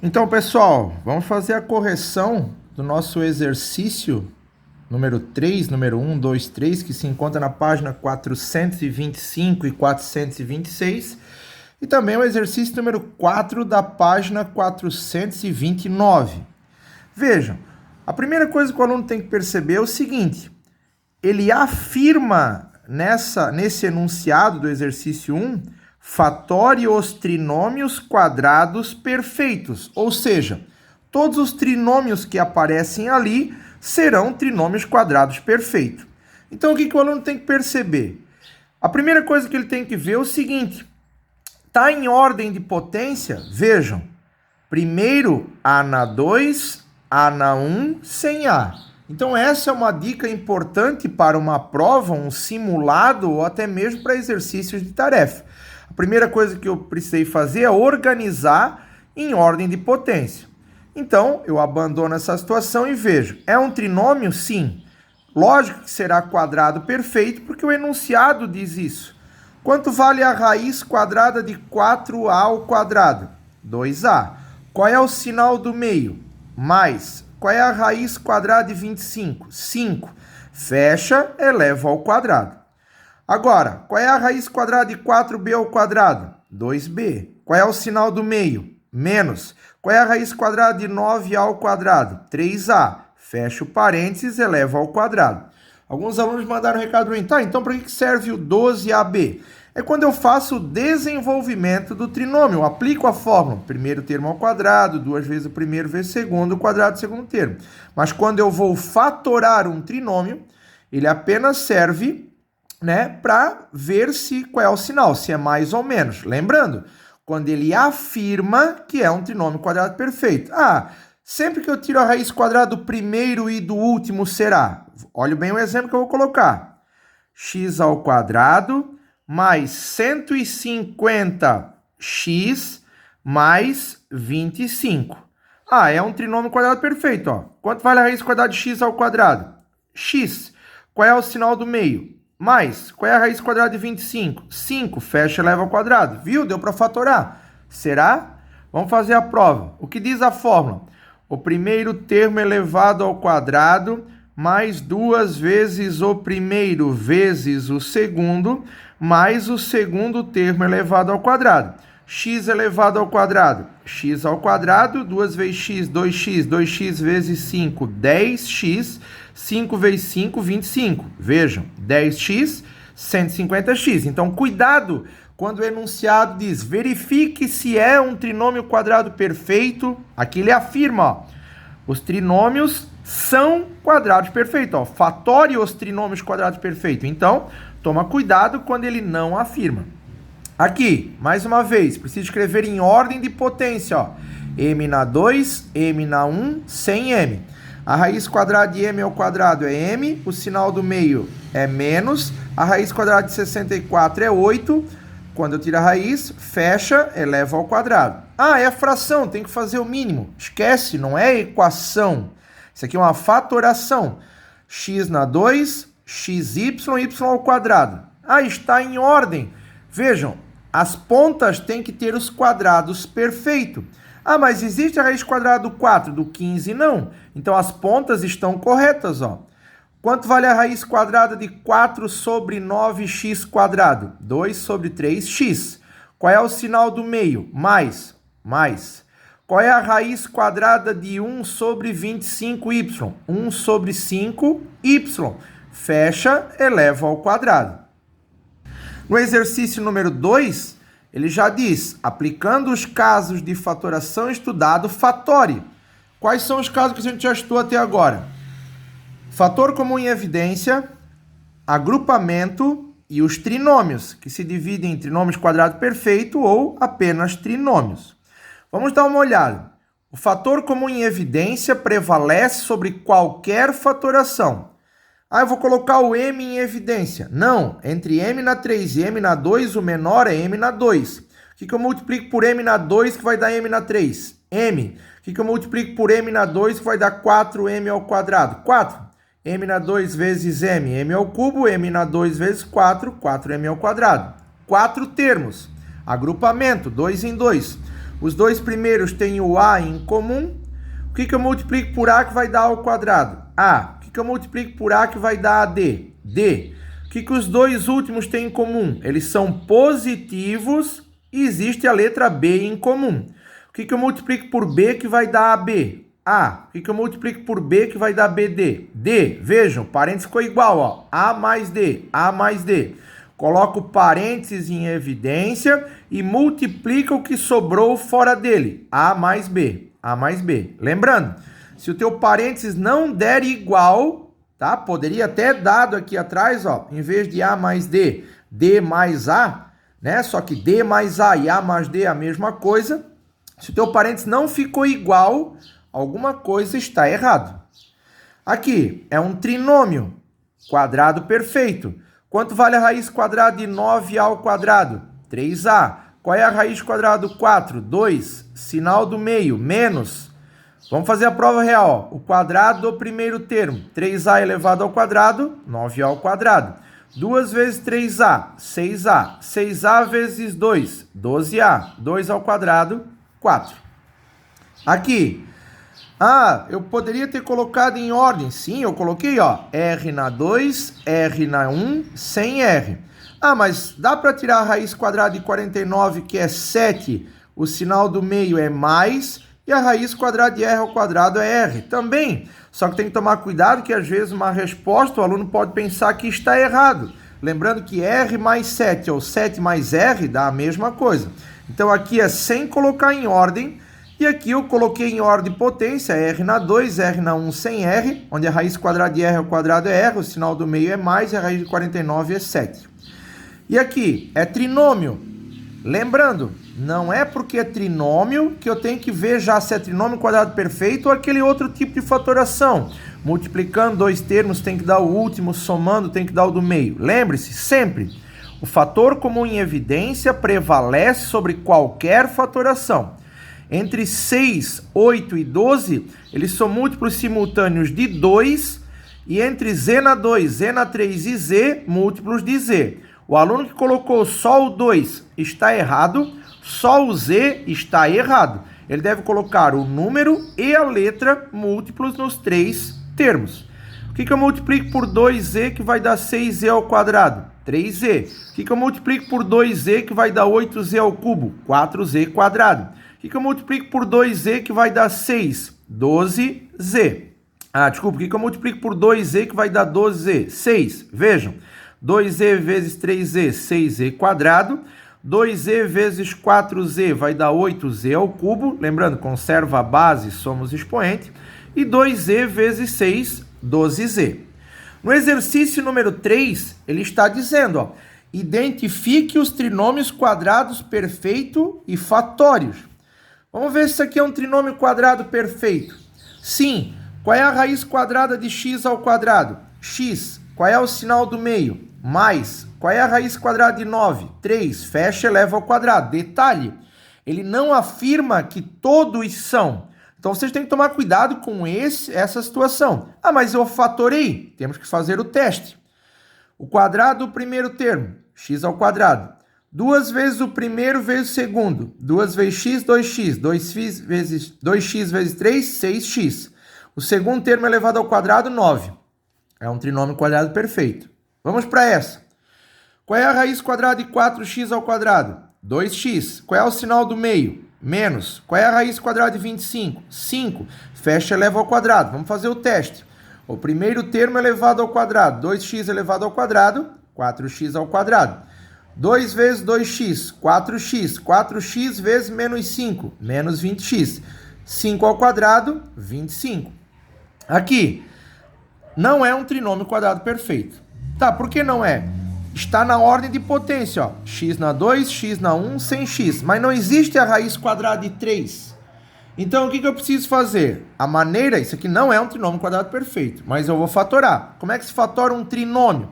Então, pessoal, vamos fazer a correção do nosso exercício número 3, número 1, 2, 3, que se encontra na página 425 e 426, e também o exercício número 4 da página 429. Vejam, a primeira coisa que o aluno tem que perceber é o seguinte: ele afirma nesse enunciado do exercício 1, fatore os trinômios quadrados perfeitos, ou seja, todos os trinômios que aparecem ali serão trinômios quadrados perfeitos. Então, o que o aluno tem que perceber? A primeira coisa que ele tem que ver é o seguinte: está em ordem de potência, vejam, primeiro A na 2, A na 1, sem A. Então, essa é uma dica importante para uma prova, um simulado ou até mesmo para exercícios de tarefa. A primeira coisa que eu precisei fazer é organizar em ordem de potência. Então, eu abandono essa situação e vejo. É um trinômio? Sim. Lógico que será quadrado perfeito, porque o enunciado diz isso. Quanto vale a raiz quadrada de 4A ao quadrado? 2A. Qual é o sinal do meio? Mais. Qual é a raiz quadrada de 25? 5. Fecha, eleva ao quadrado. Agora, qual é a raiz quadrada de 4b ao quadrado? 2b. Qual é o sinal do meio? Menos. Qual é a raiz quadrada de 9a ao quadrado? 3a. Fecha o parênteses, eleva ao quadrado. Alguns alunos mandaram um recado para mim. Tá, então para que serve o 12ab? É quando eu faço o desenvolvimento do trinômio. Eu aplico a fórmula. Primeiro termo ao quadrado, 2 vezes o primeiro vezes o segundo, o quadrado do segundo termo. Mas quando eu vou fatorar um trinômio, ele apenas serve para ver qual é o sinal, se é mais ou menos. Lembrando, quando ele afirma que é um trinômio quadrado perfeito. Sempre que eu tiro a raiz quadrada do primeiro e do último será. Olha bem o exemplo que eu vou colocar. X ao quadrado mais 150x mais 25. É um trinômio quadrado perfeito. Quanto vale a raiz quadrada de x ao quadrado? X. Qual é o sinal do meio? Mais. Qual é a raiz quadrada de 25? 5. Fecha, eleva ao quadrado. Viu? Deu para fatorar. Será? Vamos fazer a prova. O que diz a fórmula? O primeiro termo elevado ao quadrado mais 2 vezes o primeiro vezes o segundo mais o segundo termo elevado ao quadrado. X elevado ao quadrado. X ao quadrado, 2 vezes x, 2x, 2x vezes 5, 10x, 5 vezes 5, 25. Vejam, 10x, 150x. Então, cuidado quando o enunciado diz, verifique se é um trinômio quadrado perfeito. Aqui ele afirma, os trinômios são quadrados perfeitos. Fatore os trinômios quadrados perfeitos. Então, toma cuidado quando ele não afirma. Aqui, mais uma vez, preciso escrever em ordem de potência. M na 2, M na 1, sem M. A raiz quadrada de M ao quadrado é M, o sinal do meio é menos, a raiz quadrada de 64 é 8, quando eu tiro a raiz, fecha, eleva ao quadrado. É fração, tem que fazer o mínimo. Esquece, não é equação. Isso aqui é uma fatoração. X na 2, xy, y ao quadrado. Está em ordem. Vejam, as pontas têm que ter os quadrados perfeitos. Mas existe a raiz quadrada do 4, do 15 não. Então, as pontas estão corretas. Quanto vale a raiz quadrada de 4 sobre 9x quadrado? 2 sobre 3x. Qual é o sinal do meio? Mais. Qual é a raiz quadrada de 1 sobre 25y? 1 sobre 5y. Fecha, eleva ao quadrado. No exercício número 2, ele já diz, aplicando os casos de fatoração estudado, fatore. Quais são os casos que a gente já estudou até agora? Fator comum em evidência, agrupamento e os trinômios, que se dividem em trinômios quadrado perfeito ou apenas trinômios. Vamos dar uma olhada. O fator comum em evidência prevalece sobre qualquer fatoração. Eu vou colocar o m em evidência. Não, entre m na 3 e m na 2, o menor é m na 2. O que eu multiplico por m na 2 que vai dar m na 3? M. O que eu multiplico por m na 2 que vai dar 4m ao quadrado? 4. M na 2 vezes m ao cubo, m na 2 vezes 4, 4m ao quadrado. 4 termos. Agrupamento, 2 em 2. Os dois primeiros têm o A em comum. O que eu multiplico por A que vai dar A ao quadrado? A. O que eu multiplico por A que vai dar AD? D. O que os dois últimos têm em comum? Eles são positivos e existe a letra B em comum. O que eu multiplico por B que vai dar AB? A. O que eu multiplico por B que vai dar BD? D. Vejam, parênteses ficou igual, ó. A mais D. A mais D. Coloco parênteses em evidência e multiplica o que sobrou fora dele. A mais B. A mais B. Lembrando, se o teu parênteses não der igual, tá? Poderia até dado aqui atrás, ó, em vez de A mais D, D mais A, né? Só que D mais A e A mais D é a mesma coisa. Se o teu parênteses não ficou igual, alguma coisa está errado. Aqui é um trinômio, quadrado perfeito. Quanto vale a raiz quadrada de 9A ao quadrado? 3A. Qual é a raiz quadrada do 4? 2. Sinal do meio, menos. Vamos fazer a prova real. Ó. O quadrado do primeiro termo, 3A elevado ao quadrado, 9A ao quadrado. 2 vezes 3A, 6A. 6A vezes 2, 12A. 2 ao quadrado, 4. Aqui. Ah, eu poderia ter colocado em ordem. Sim, eu coloquei, ó, R na 2, R na 1, sem R. Ah, mas dá para tirar a raiz quadrada de 49, que é 7, o sinal do meio é mais, e a raiz quadrada de R ao quadrado é R também. Só que tem que tomar cuidado que às vezes uma resposta o aluno pode pensar que está errado. Lembrando que R mais 7 ou 7 mais R dá a mesma coisa. Então aqui é sem colocar em ordem. E aqui eu coloquei em ordem de potência, R na 2, R na 1 sem R, onde a raiz quadrada de R ao quadrado é R, o sinal do meio é mais e a raiz de 49 é 7. E aqui é trinômio. Lembrando, não é porque é trinômio que eu tenho que ver já se é trinômio quadrado perfeito ou aquele outro tipo de fatoração. Multiplicando dois termos tem que dar o último, somando tem que dar o do meio. Lembre-se, sempre, o fator comum em evidência prevalece sobre qualquer fatoração. Entre 6, 8 e 12, eles são múltiplos simultâneos de 2, e entre Z na 2, Z na 3 e Z, múltiplos de Z. O aluno que colocou só o 2 está errado, só o Z está errado. Ele deve colocar o número e a letra múltiplos nos três termos. O que eu multiplico por 2Z que vai dar 6Z ao quadrado? 3Z. O que eu multiplico por 2Z que vai dar 8Z ao cubo? 4Z quadrado. O que eu multiplico por 2Z que vai dar 6? 12Z. Desculpa, o que eu multiplico por 2Z que vai dar 12Z? 6. Vejam, 2Z vezes 3Z, 6Z quadrado. 2Z vezes 4Z vai dar 8Z ao cubo. Lembrando, conserva a base, somos expoente. E 2Z vezes 6, 12Z. No exercício número 3, ele está dizendo, ó, identifique os trinômios quadrados perfeito e fatórios. Vamos ver se isso aqui é um trinômio quadrado perfeito. Sim. Qual é a raiz quadrada de x ao quadrado? X. Qual é o sinal do meio? Mais. Qual é a raiz quadrada de 9? 3. Fecha e eleva ao quadrado. Detalhe, ele não afirma que todos são. Então, vocês têm que tomar cuidado com essa situação. Ah, mas eu fatorei. Temos que fazer o teste. O quadrado do primeiro termo, x ao quadrado. 2 vezes o primeiro vezes o segundo. 2 vezes x, 2x. 2x vezes 3, 6x. O segundo termo elevado ao quadrado, 9. É um trinômio quadrado perfeito. Vamos para essa. Qual é a raiz quadrada de 4x ao quadrado? 2x. Qual é o sinal do meio? Menos. Qual é a raiz quadrada de 25? 5. Fecha e eleva ao quadrado. Vamos fazer o teste. O primeiro termo elevado ao quadrado. 2x elevado ao quadrado. 4x ao quadrado. 2 vezes 2x, 4x. 4x vezes menos 5, menos 20x. 5 ao quadrado, 25. Aqui, não é um trinômio quadrado perfeito. Tá, por que não é? Está na ordem de potência, ó. X na 2, x na 1, sem x. Mas não existe a raiz quadrada de 3. Então, o que eu preciso fazer? A maneira, isso aqui não é um trinômio quadrado perfeito, mas eu vou fatorar. Como é que se fatora um trinômio?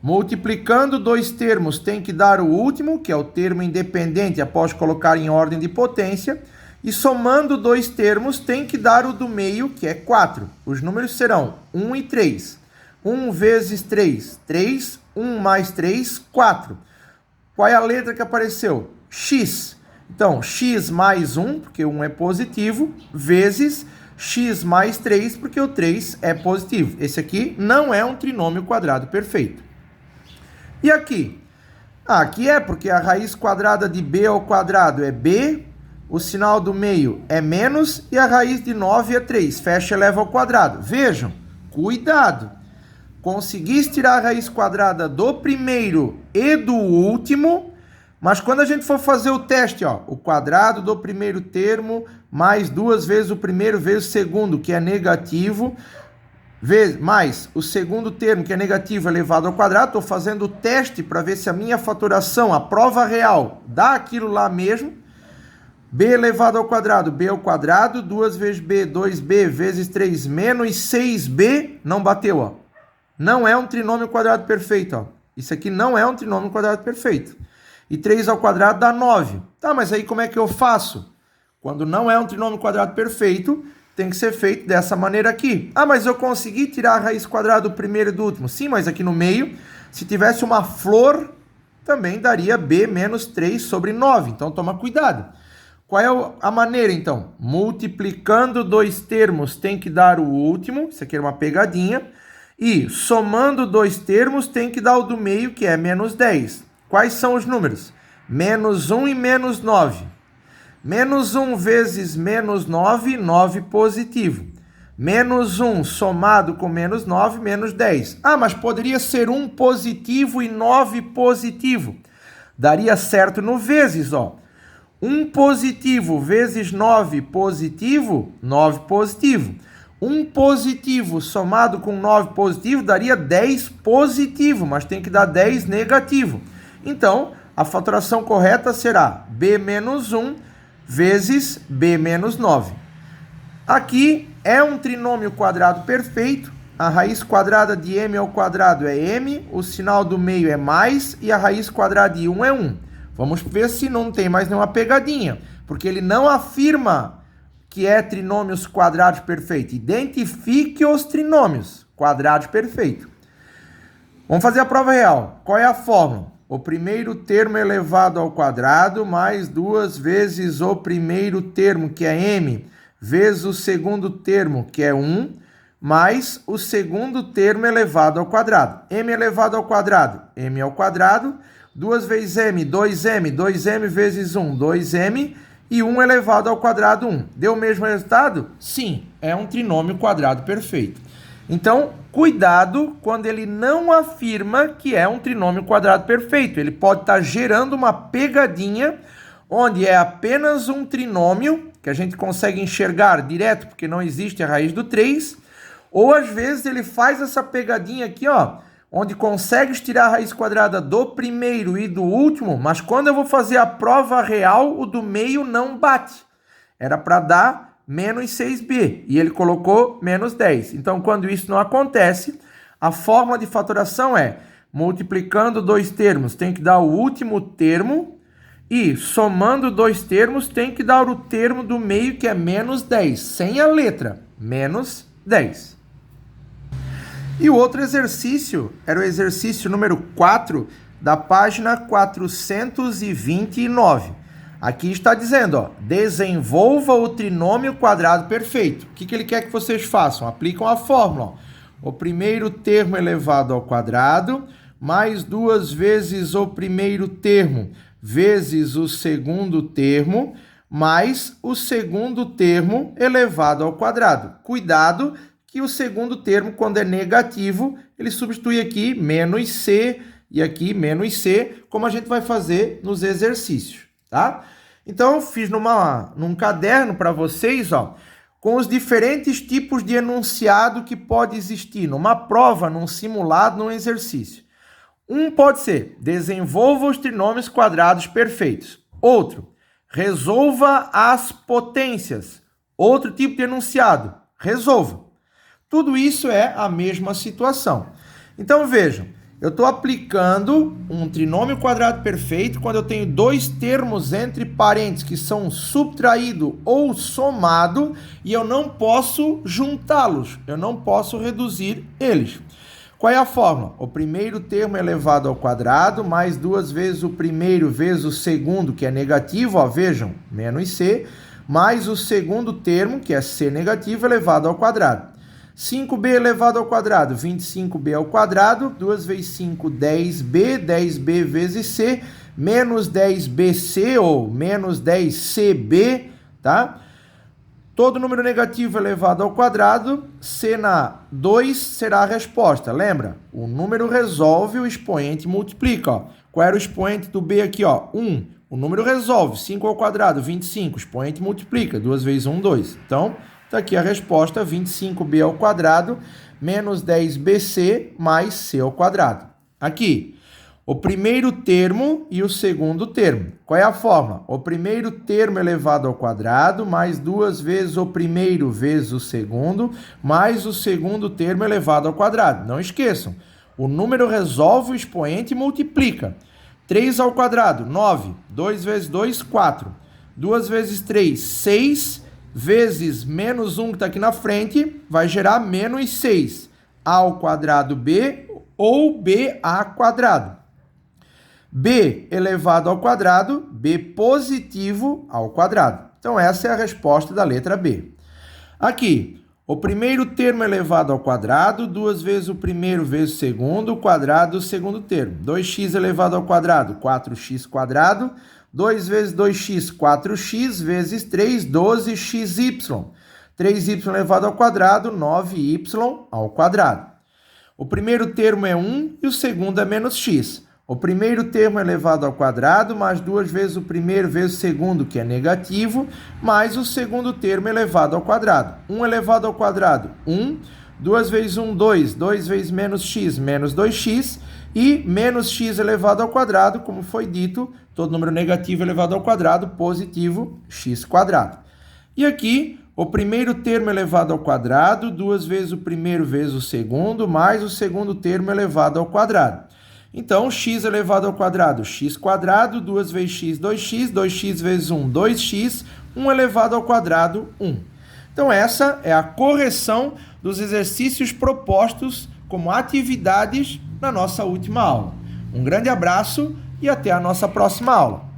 Multiplicando dois termos tem que dar o último, que é o termo independente, após colocar em ordem de potência. E somando dois termos tem que dar o do meio, que é 4. Os números serão 1 e 3. 1 vezes 3, 3. 1 mais 3, 4. Qual é a letra que apareceu? X. Então, x mais 1, porque o 1 é positivo, vezes x mais 3, porque o 3 é positivo. Esse aqui não é um trinômio quadrado perfeito. E aqui? Aqui é porque a raiz quadrada de b ao quadrado é b, o sinal do meio é menos e a raiz de 9 é 3. Fecha e eleva ao quadrado. Vejam, cuidado. Conseguis tirar a raiz quadrada do primeiro e do último, mas quando a gente for fazer o teste, ó, o quadrado do primeiro termo mais 2 vezes o primeiro vezes o segundo, que é negativo, mais o segundo termo, que é negativo, elevado ao quadrado. Estou fazendo o teste para ver se a minha fatoração, a prova real, dá aquilo lá mesmo. B elevado ao quadrado, b ao quadrado, 2 vezes b, 2b vezes 3 menos 6b, não bateu, ó. Não é um trinômio quadrado perfeito, ó. Isso aqui não é um trinômio quadrado perfeito. E 3 ao quadrado dá 9. Tá, mas aí como é que eu faço? Quando não é um trinômio quadrado perfeito, tem que ser feito dessa maneira aqui. Ah, mas eu consegui tirar a raiz quadrada do primeiro e do último. Sim, mas aqui no meio, se tivesse uma flor, também daria b menos 3 sobre 9. Então toma cuidado. Qual é a maneira, então? Multiplicando dois termos tem que dar o último. Isso aqui é uma pegadinha. E somando dois termos tem que dar o do meio, que é menos 10. Quais são os números? Menos 1 e menos 9. Menos 1 vezes menos 9, 9 positivo. Menos 1 somado com menos 9, menos 10. Ah, mas poderia ser 1 positivo e 9 positivo. Daria certo no vezes, ó. 1 positivo vezes 9 positivo, 9 positivo. 1 positivo somado com 9 positivo daria 10 positivo, mas tem que dar 10 negativo. Então, a fatoração correta será b menos 1 vezes b menos 9. Aqui é um trinômio quadrado perfeito. A raiz quadrada de m ao quadrado é m, o sinal do meio é mais e a raiz quadrada de 1 é 1. Vamos ver se não tem mais nenhuma pegadinha, porque ele não afirma que é trinômios quadrados perfeitos. Identifique os trinômios quadrados perfeitos. Vamos fazer a prova real. Qual é a fórmula? O primeiro termo elevado ao quadrado mais 2 vezes o primeiro termo, que é m, vezes o segundo termo, que é 1, mais o segundo termo elevado ao quadrado. M elevado ao quadrado, m ao quadrado, 2 vezes m, 2m, 2m vezes 1, 2m, e 1 elevado ao quadrado, 1. Deu o mesmo resultado? Sim, é um trinômio quadrado perfeito. Então, cuidado quando ele não afirma que é um trinômio quadrado perfeito. Ele pode estar gerando uma pegadinha, onde é apenas um trinômio, que a gente consegue enxergar direto, porque não existe a raiz do 3, ou às vezes ele faz essa pegadinha aqui, ó, onde consegue tirar a raiz quadrada do primeiro e do último, mas quando eu vou fazer a prova real, o do meio não bate. Era para dar menos 6b, e ele colocou menos 10. Então, quando isso não acontece, a forma de fatoração é multiplicando dois termos, tem que dar o último termo, e somando dois termos, tem que dar o termo do meio, que é menos 10, sem a letra, menos 10. E o outro exercício era o exercício número 4 da página 429. Aqui está dizendo, ó, desenvolva o trinômio quadrado perfeito. O que ele quer que vocês façam? Aplicam a fórmula, ó. O primeiro termo elevado ao quadrado, mais 2 vezes o primeiro termo, vezes o segundo termo, mais o segundo termo elevado ao quadrado. Cuidado que o segundo termo, quando é negativo, ele substitui aqui menos c e aqui menos c, como a gente vai fazer nos exercícios. Tá? Então, eu fiz num caderno para vocês, ó, com os diferentes tipos de enunciado que pode existir numa prova, num simulado, num exercício. Um pode ser, desenvolva os trinômios quadrados perfeitos. Outro, resolva as potências. Outro tipo de enunciado, resolva. Tudo isso é a mesma situação. Então, vejam. Eu estou aplicando um trinômio quadrado perfeito quando eu tenho dois termos entre parênteses que são subtraído ou somado e eu não posso juntá-los, eu não posso reduzir eles. Qual é a fórmula? O primeiro termo elevado ao quadrado, mais 2 vezes o primeiro vezes o segundo, que é negativo, ó, vejam, menos c, mais o segundo termo, que é c negativo, elevado ao quadrado. 5b elevado ao quadrado, 25b ao quadrado, 2 vezes 5, 10b, 10b vezes c, menos 10bc ou menos 10cb, tá? Todo número negativo elevado ao quadrado, c na 2 será a resposta. Lembra? O número resolve, o expoente multiplica. Ó. Qual era o expoente do b aqui? Ó? 1. O número resolve. 5 ao quadrado, 25. O expoente multiplica. 2 vezes 1, 2. Então, está aqui a resposta, 25b ao quadrado, menos 10bc mais c ao quadrado. Aqui. O primeiro termo e o segundo termo. Qual é a fórmula? O primeiro termo elevado ao quadrado, mais 2 vezes o primeiro vezes o segundo, mais o segundo termo elevado ao quadrado. Não esqueçam, o número resolve o expoente e multiplica. 3 ao quadrado, 9. 2 vezes 2, 4. 2 vezes 3, 6. Vezes menos 1 que está aqui na frente, vai gerar menos 6. A ao quadrado b ou b a quadrado. b elevado ao quadrado, b positivo ao quadrado. Então, essa é a resposta da letra B. Aqui, o primeiro termo elevado ao quadrado, 2 vezes o primeiro vezes o segundo, quadrado do segundo termo. 2x elevado ao quadrado, 4x quadrado. 2 vezes 2x, 4x, vezes 3, 12xy. 3y elevado ao quadrado, 9y ao quadrado. O primeiro termo é 1 e o segundo é menos x. O primeiro termo elevado ao quadrado, mais 2 vezes o primeiro vezes o segundo, que é negativo, mais o segundo termo elevado ao quadrado. 1 elevado ao quadrado, 1. 2 vezes 1, 2. 2 vezes menos x, menos 2x. E menos x elevado ao quadrado, como foi dito, todo número negativo elevado ao quadrado, positivo, x quadrado. E aqui, o primeiro termo elevado ao quadrado, 2 vezes o primeiro vezes o segundo, mais o segundo termo elevado ao quadrado. Então, x elevado ao quadrado, x quadrado, 2 vezes x, 2x, 2x vezes 1, 2x, 1 elevado ao quadrado, 1. Então, essa é a correção dos exercícios propostos como atividades na nossa última aula. Um grande abraço e até a nossa próxima aula.